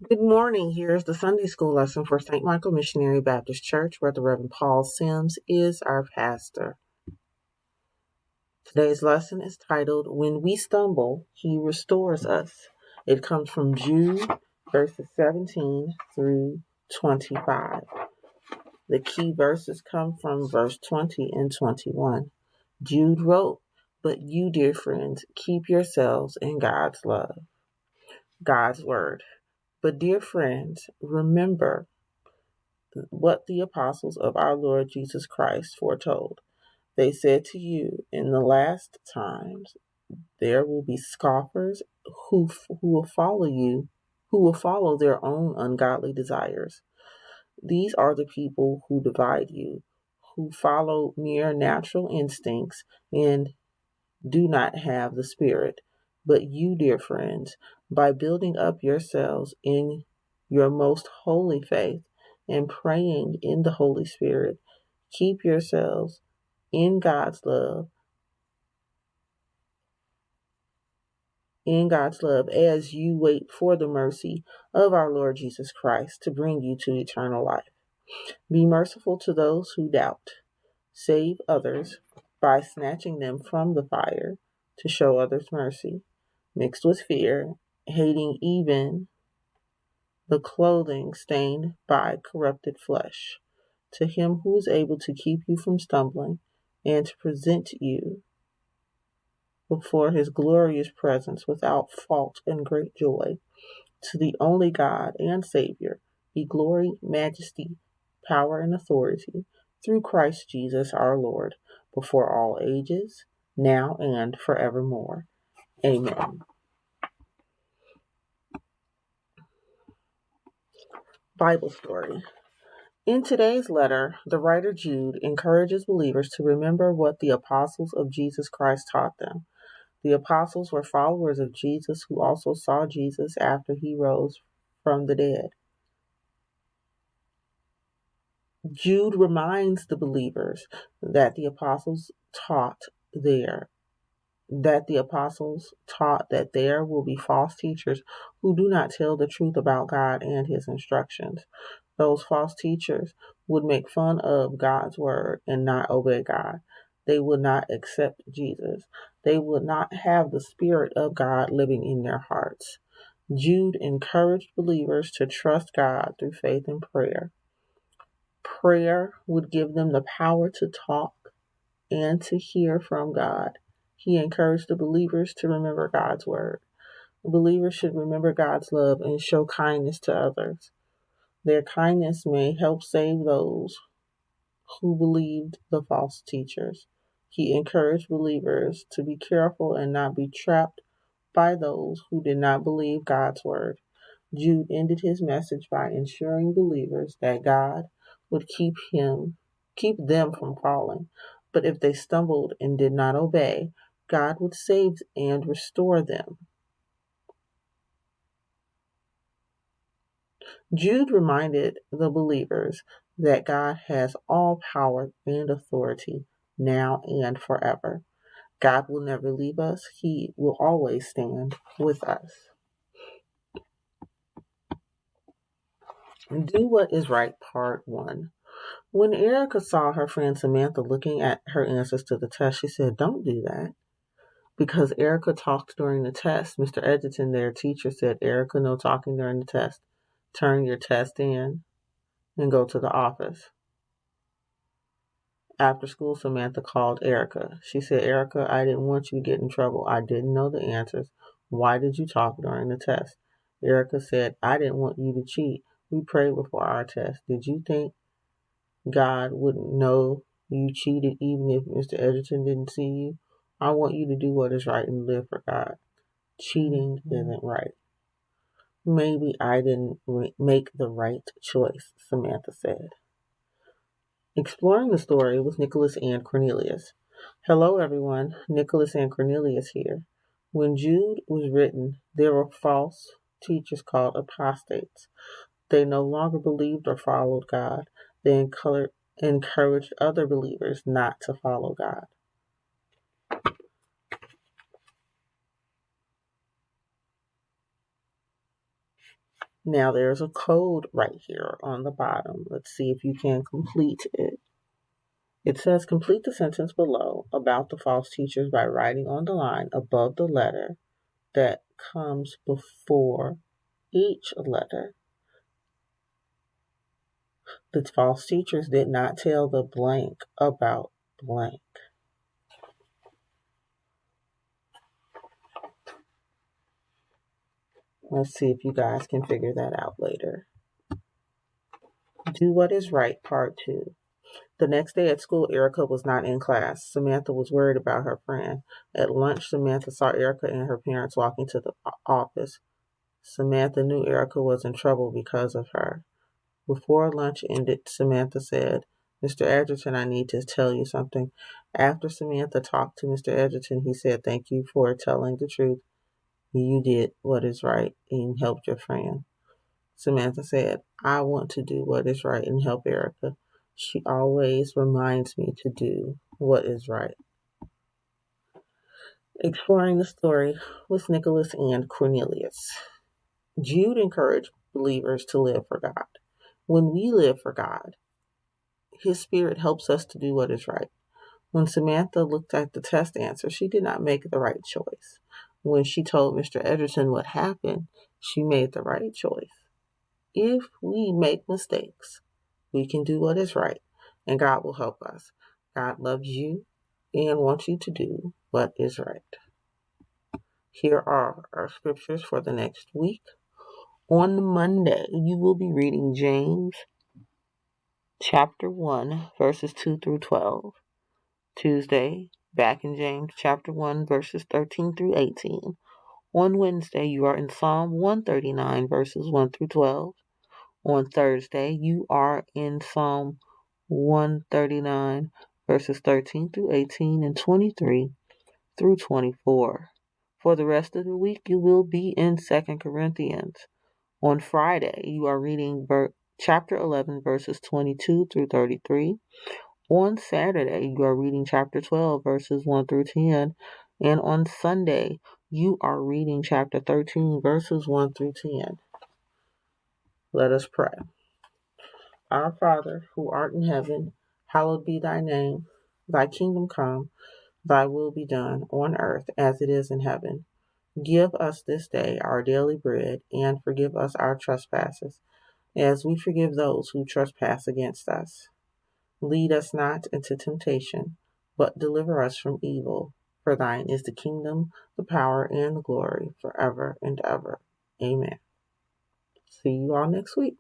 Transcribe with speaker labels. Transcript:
Speaker 1: Good morning. Here's the Sunday school lesson for St. Michael Missionary Baptist Church, where the Reverend Paul Sims is our pastor. Today's lesson is titled, When We Stumble, He Restores Us. It comes from Jude, verses 17 through 25. The key verses come from verse 20 and 21. Jude wrote, But you, dear friends, keep yourselves in God's love. God's word. But dear friends, remember what the apostles of our Lord Jesus Christ foretold. They said to you, in the last times there will be scoffers who will follow you, who will follow their own ungodly desires. These are the people who divide you, who follow mere natural instincts and do not have the Spirit. But you, dear friends, by building up yourselves in your most holy faith and praying in the Holy Spirit, keep yourselves in God's love, as you wait for the mercy of our Lord Jesus Christ to bring you to eternal life. Be merciful to those who doubt. Save others by snatching them from the fire to show others mercy, mixed with fear, hating even the clothing stained by corrupted flesh. To him who is able to keep you from stumbling and to present you before his glorious presence without fault and great joy, to the only God and Savior, be glory, majesty, power, and authority through Christ Jesus our Lord, before all ages, now and forevermore. Amen. Bible story. In today's letter, the writer Jude encourages believers to remember what the apostles of Jesus Christ taught them. The apostles were followers of Jesus who also saw Jesus after he rose from the dead. Jude reminds the believers that the apostles taught that there will be false teachers who do not tell the truth about God and his instructions. Those false teachers would make fun of God's word and not obey God. They would not accept Jesus. They would not have the Spirit of God living in their hearts. Jude encouraged believers to trust God through faith and prayer. Prayer would give them the power to talk and to hear from God. He encouraged the believers to remember God's word. The believers should remember God's love and show kindness to others. Their kindness may help save those who believed the false teachers. He encouraged believers to be careful and not be trapped by those who did not believe God's word. Jude ended his message by ensuring believers that God would keep them from falling. But if they stumbled and did not obey, God would save and restore them. Jude reminded the believers that God has all power and authority now and forever. God will never leave us. He will always stand with us. Do What is Right, Part 1. When Erica saw her friend Samantha looking at her answers to the test, she said, "Don't do that." Because Erica talked during the test, Mr. Edgerton, their teacher, said, "Erica, no talking during the test. Turn your test in and go to the office." After school, Samantha called Erica. She said, "Erica, I didn't want you to get in trouble. I didn't know the answers. Why did you talk during the test?" Erica said, "I didn't want you to cheat. We prayed before our test. Did you think God wouldn't know you cheated even if Mr. Edgerton didn't see you? I want you to do what is right and live for God. Cheating isn't right." "Maybe I didn't make the right choice," Samantha said. Exploring the story with Nicholas and Cornelius. Hello, everyone. Nicholas and Cornelius here. When Jude was written, there were false teachers called apostates. They no longer believed or followed God. They encouraged other believers not to follow God. Now there's a code right here on the bottom. Let's see if you can complete it. It says complete the sentence below about the false teachers by writing on the line above the letter that comes before each letter. The false teachers did not tell the blank about blank. Let's see if you guys can figure that out later. Do what is right, part 2. The next day at school, Erica was not in class. Samantha was worried about her friend. At lunch, Samantha saw Erica and her parents walking to the office. Samantha knew Erica was in trouble because of her. Before lunch ended, Samantha said, "Mr. Edgerton, I need to tell you something." After Samantha talked to Mr. Edgerton, he said, "Thank you for telling the truth. You did what is right and helped your friend." Samantha said, "I want to do what is right and help Erica. She always reminds me to do what is right." Exploring the story with Nicholas and Cornelius. Jude encouraged believers to live for God. When we live for God, His Spirit helps us to do what is right. When Samantha looked at the test answer, she did not make the right choice. When she told Mr. Edgerton what happened, she made the right choice. If we make mistakes, we can do what is right, and God will help us. God loves you and wants you to do what is right. Here are our scriptures for the next week. On Monday, you will be reading James chapter 1, verses 2 through 12. Tuesday, back in James chapter 1, verses 13 through 18. On Wednesday, you are in Psalm 139, verses 1 through 12. On Thursday, you are in Psalm 139, verses 13 through 18 and 23 through 24. For the rest of the week, you will be in 2 Corinthians. On Friday, you are reading chapter 11, verses 22 through 33. On Saturday, you are reading chapter 12, verses 1 through 10. And on Sunday, you are reading chapter 13, verses 1 through 10. Let us pray. Our Father, who art in heaven, hallowed be thy name. Thy kingdom come, thy will be done on earth as it is in heaven. Give us this day our daily bread, and forgive us our trespasses, as we forgive those who trespass against us. Lead us not into temptation, but deliver us from evil. For thine is the kingdom, the power, and the glory, forever and ever. Amen. See you all next week.